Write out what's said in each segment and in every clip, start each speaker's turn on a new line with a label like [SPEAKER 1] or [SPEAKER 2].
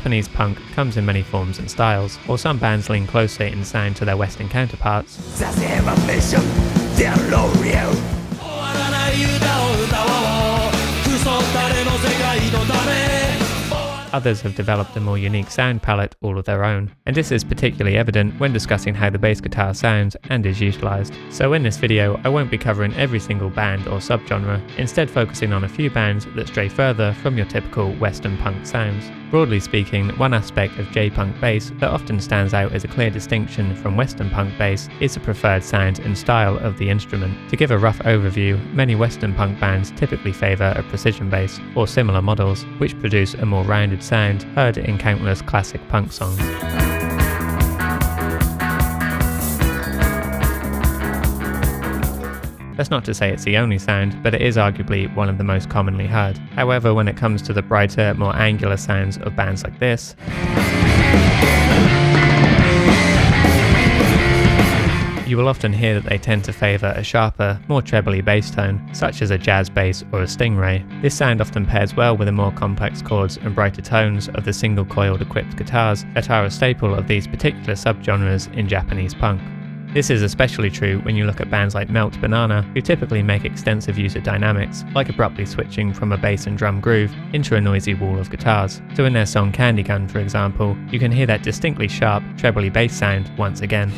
[SPEAKER 1] Japanese punk comes in many forms and styles, while some bands lean closer in sound to their Western counterparts. Others have developed a more unique sound palette all of their own, and this is particularly evident when discussing how the bass guitar sounds and is utilised. So in this video, I won't be covering every single band or subgenre, instead focusing on a few bands that stray further from your typical Western punk sounds. Broadly speaking, one aspect of J-punk bass that often stands out as a clear distinction from Western punk bass is the preferred sound and style of the instrument. To give a rough overview, many Western punk bands typically favour a precision bass, or similar models, which produce a more rounded sound heard in countless classic punk songs. That's not to say it's the only sound, but it is arguably one of the most commonly heard. However, when it comes to the brighter, more angular sounds of bands like this, you will often hear that they tend to favour a sharper, more trebly bass tone, such as a jazz bass or a stingray. This sound often pairs well with the more complex chords and brighter tones of the single-coiled equipped guitars that are a staple of these particular subgenres in Japanese punk. This is especially true when you look at bands like Melt Banana, who typically make extensive use of dynamics, like abruptly switching from a bass and drum groove into a noisy wall of guitars. So in their song Candy Gun, for example, you can hear that distinctly sharp, trebly bass sound once again.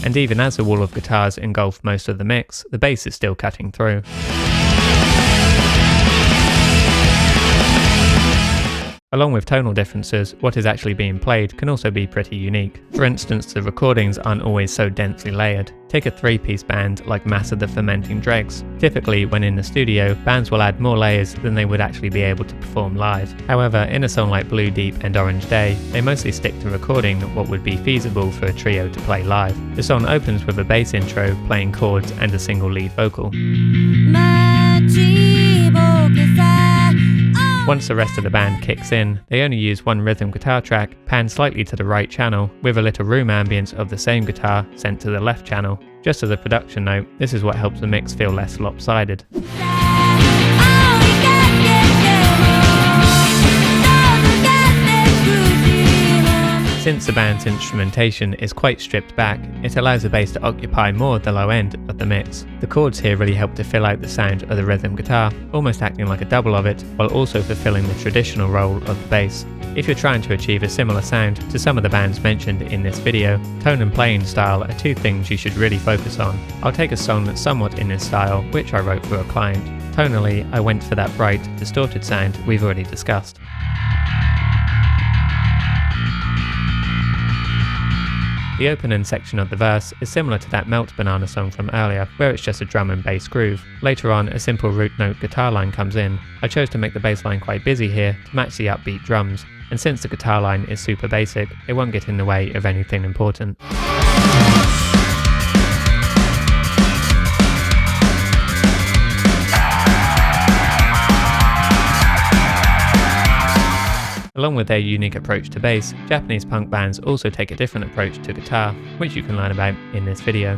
[SPEAKER 1] And even as the wall of guitars engulf most of the mix, the bass is still cutting through. Along with tonal differences, what is actually being played can also be pretty unique. For instance, the recordings aren't always so densely layered. Take a three-piece band like Mass of the Fermenting Dregs. Typically, when in the studio, bands will add more layers than they would actually be able to perform live. However, in a song like Blue Deep and Orange Day, they mostly stick to recording what would be feasible for a trio to play live. The song opens with a bass intro, playing chords and a single lead vocal. Once the rest of the band kicks in, they only use one rhythm guitar track, panned slightly to the right channel, with a little room ambience of the same guitar sent to the left channel. Just as a production note, this is what helps the mix feel less lopsided. Since the band's instrumentation is quite stripped back, it allows the bass to occupy more of the low end of the mix. The chords here really help to fill out the sound of the rhythm guitar, almost acting like a double of it, while also fulfilling the traditional role of the bass. If you're trying to achieve a similar sound to some of the bands mentioned in this video, tone and playing style are two things you should really focus on. I'll take a song that's somewhat in this style, which I wrote for a client. Tonally, I went for that bright, distorted sound we've already discussed. The opening section of the verse is similar to that Melt Banana song from earlier, where it's just a drum and bass groove. Later on, a simple root note guitar line comes in. I chose to make the bass line quite busy here to match the upbeat drums, and since the guitar line is super basic, it won't get in the way of anything important. Along with their unique approach to bass, Japanese punk bands also take a different approach to guitar, which you can learn about in this video.